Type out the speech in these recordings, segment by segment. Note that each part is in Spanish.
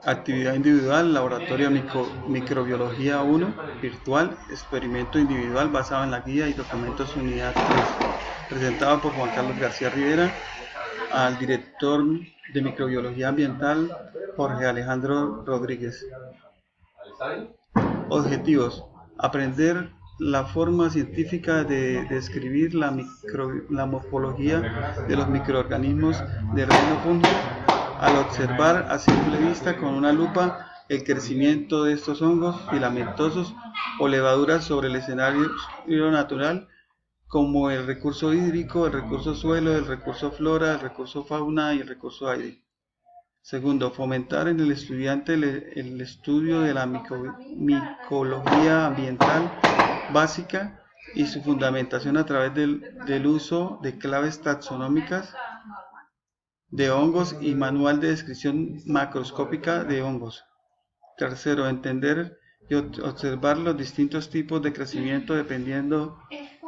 Actividad individual, laboratorio microbiología 1, virtual, experimento individual basado en la guía y documentos unidad 3, presentado por Juan Carlos García Rivera, al director de microbiología ambiental, Jorge Alejandro Rodríguez. Objetivos: aprender la forma científica de describir la morfología de los microorganismos del reino fungi al observar a simple vista con una lupa el crecimiento de estos hongos filamentosos o levaduras sobre el escenario natural, como el recurso hídrico, el recurso suelo, el recurso flora, el recurso fauna y el recurso aire. Segundo, fomentar en el estudiante el estudio de la micología ambiental básica y su fundamentación a través del uso de claves taxonómicas de hongos y manual de descripción macroscópica de hongos. Tercero, entender y observar los distintos tipos de crecimiento dependiendo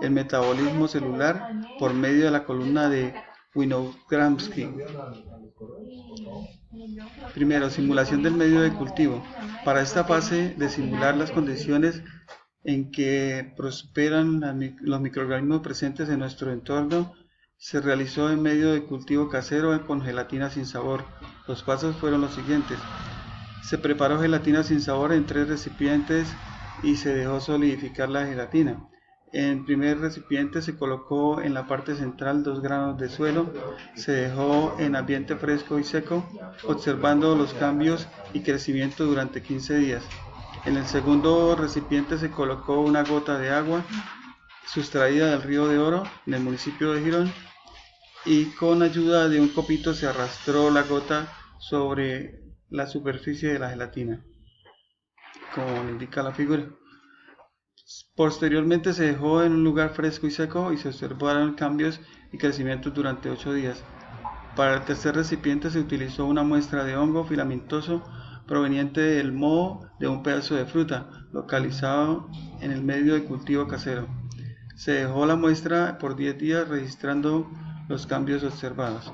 el metabolismo celular por medio de la columna de Winogradzki. Primero, simulación del medio de cultivo. Para esta fase de simular las condiciones en que prosperan los microorganismos presentes en nuestro entorno, se realizó en medio de cultivo casero con gelatina sin sabor. Los pasos fueron los siguientes. Se preparó gelatina sin sabor en 3 recipientes y se dejó solidificar la gelatina. En el primer recipiente se colocó en la parte central 2 granos de suelo, se dejó en ambiente fresco y seco, observando los cambios y crecimiento durante 15 días. En el segundo recipiente se colocó una gota de agua sustraída del río de Oro en el municipio de Girón, y con ayuda de un copito se arrastró la gota sobre la superficie de la gelatina, como indica la figura. Posteriormente se dejó en un lugar fresco y seco y se observaron cambios y crecimientos durante 8 días. Para el tercer recipiente se utilizó una muestra de hongo filamentoso proveniente del moho de un pedazo de fruta localizado en el medio de cultivo casero. Se dejó la muestra por 10 días registrando los cambios observados.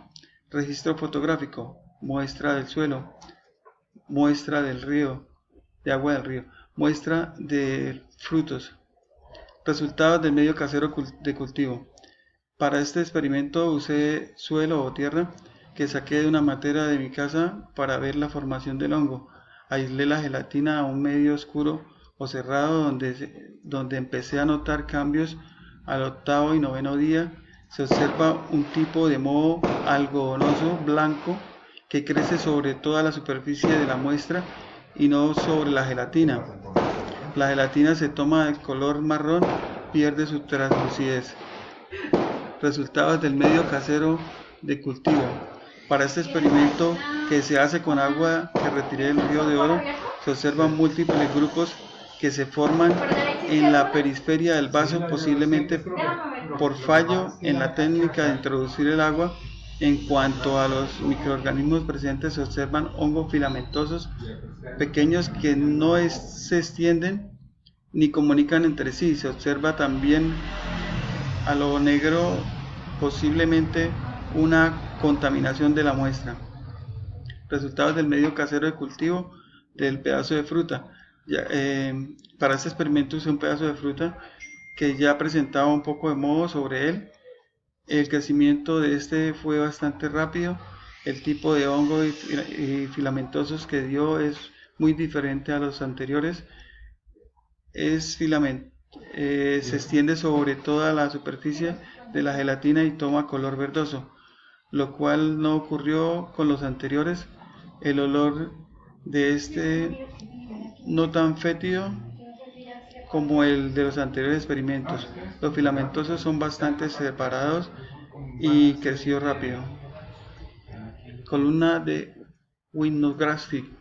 Registro fotográfico: muestra del suelo, muestra del río, de agua del río, muestra de frutos. Resultados del medio casero de cultivo. Para este experimento usé suelo o tierra que saqué de una matera de mi casa para ver la formación del hongo. Aislé la gelatina a un medio oscuro o cerrado donde empecé a notar cambios al 8º y 9º día. Se observa un tipo de moho algodonoso blanco que crece sobre toda la superficie de la muestra y no sobre la gelatina. La gelatina se toma de color marrón, pierde su translucidez. Resultados del medio casero de cultivo. Para este experimento, que se hace con agua que retiré del río de Oro, se observan múltiples grupos que se forman en la periferia del vaso, posiblemente por fallo en la técnica de introducir el agua. En cuanto a los microorganismos presentes, se observan hongos filamentosos pequeños que no se extienden ni comunican entre sí. Se observa también a lo negro, posiblemente una contaminación de la muestra. Resultados del medio casero de cultivo del pedazo de fruta. Para este experimento usé un pedazo de fruta que ya presentaba un poco de moho sobre él. El crecimiento de este fue bastante rápido. El tipo de hongo y filamentosos que dio es muy diferente a los anteriores. Se extiende sobre toda la superficie de la gelatina y toma color verdoso, lo cual no ocurrió con los anteriores. El olor de este no tan fétido como el de los anteriores experimentos. Los filamentosos son bastante separados y creció rápido. Columna de Winogradzki.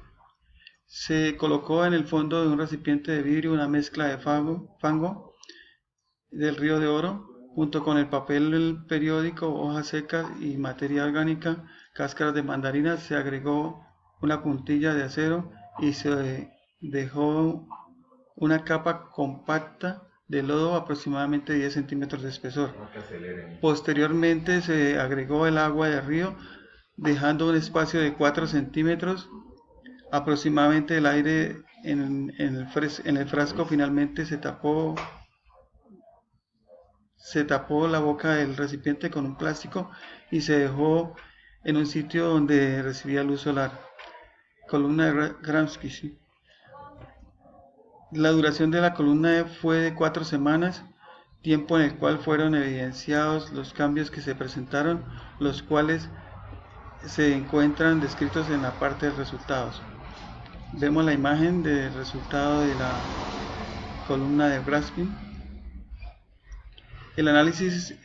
Se colocó en el fondo de un recipiente de vidrio una mezcla de fango del río de Oro, junto con el papel periódico, hojas secas y materia orgánica, cáscaras de mandarina. Se agregó una puntilla de acero y se dejó una capa compacta de lodo aproximadamente 10 centímetros de espesor. Posteriormente se agregó el agua del río, dejando un espacio de 4 centímetros Aproximadamente el aire en el frasco finalmente se tapó la boca del recipiente con un plástico y se dejó en un sitio donde recibía luz solar. Columna de Gramsci. ¿Sí? La duración de la columna fue de 4 semanas, tiempo en el cual fueron evidenciados los cambios que se presentaron, los cuales se encuentran descritos en la parte de resultados. Vemos la imagen del resultado de la columna de Gramsci. El análisis,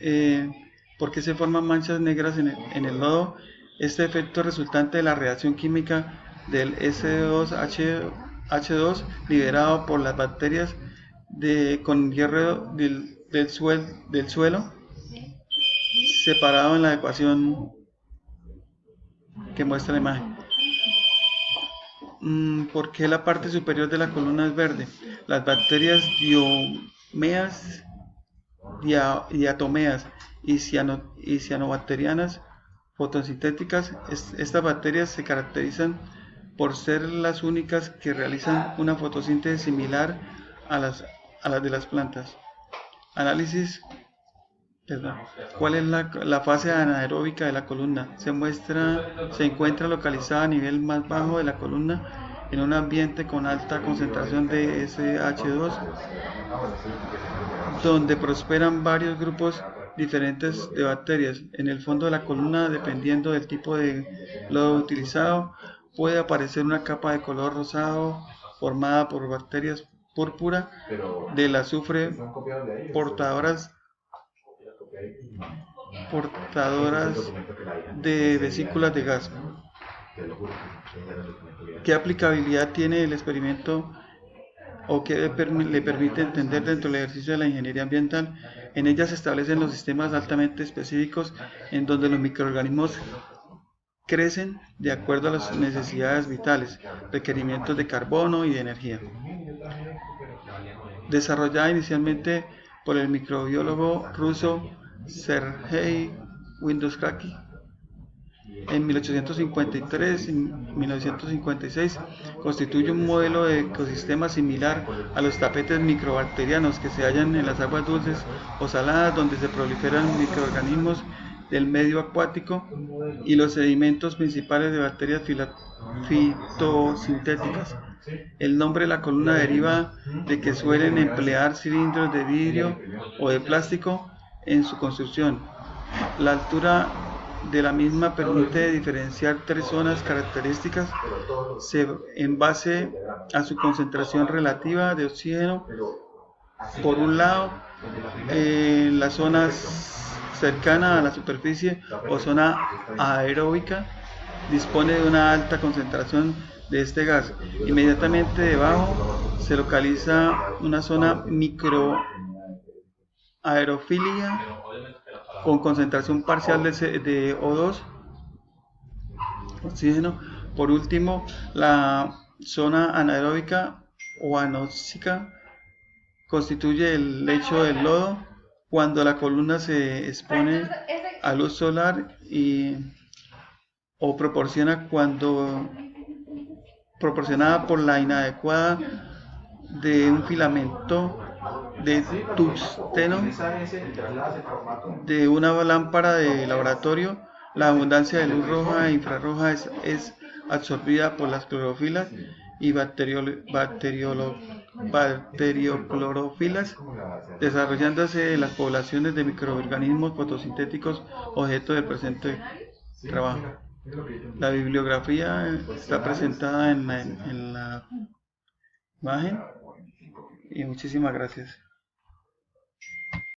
por qué se forman manchas negras en el lodo. Este efecto resultante de la reacción química del S2H2 liberado por las bacterias con hierro del suelo, separado en la ecuación que muestra la imagen. ¿Por qué la parte superior de la columna es verde? Las bacterias diatomeas y cianobacterianas fotosintéticas. Estas bacterias se caracterizan por ser las únicas que realizan una fotosíntesis similar a las de las plantas. Análisis. ¿Cuál es la fase anaeróbica de la columna? Se encuentra localizada a nivel más bajo de la columna en un ambiente con alta concentración de SH2, donde prosperan varios grupos diferentes de bacterias. En el fondo de la columna, dependiendo del tipo de lodo utilizado, puede aparecer una capa de color rosado formada por bacterias púrpura del azufre portadoras de vesículas de gas. ¿Qué aplicabilidad tiene el experimento o qué le permite entender dentro del ejercicio de la ingeniería ambiental? En ella se establecen los sistemas altamente específicos en donde los microorganismos crecen de acuerdo a las necesidades vitales, requerimientos de carbono y de energía. Desarrollada inicialmente por el microbiólogo ruso Sergei Windowski en 1853 y 1956, constituye un modelo de ecosistema similar a los tapetes microbacterianos que se hallan en las aguas dulces o saladas, donde se proliferan microorganismos del medio acuático y los sedimentos principales de bacterias fitosintéticas. El nombre de la columna deriva de que suelen emplear cilindros de vidrio o de plástico en su construcción. La altura de la misma permite diferenciar tres zonas características en base a su concentración relativa de oxígeno. Por un lado, la zona cercana a la superficie o zona aeróbica dispone de una alta concentración de este gas. Inmediatamente debajo se localiza una zona microaerofilia con concentración parcial de O2, oxígeno. Por último, la zona anaeróbica o anóxica constituye el lecho del lodo cuando la columna se expone a luz solar o proporcionada por la inadecuada de un filamento de tungsteno de una lámpara de laboratorio. La abundancia de luz roja e infrarroja es absorbida por las clorofilas y bacterioclorofilas, desarrollándose las poblaciones de microorganismos fotosintéticos objeto del presente trabajo. La bibliografía está presentada en la imagen y muchísimas gracias.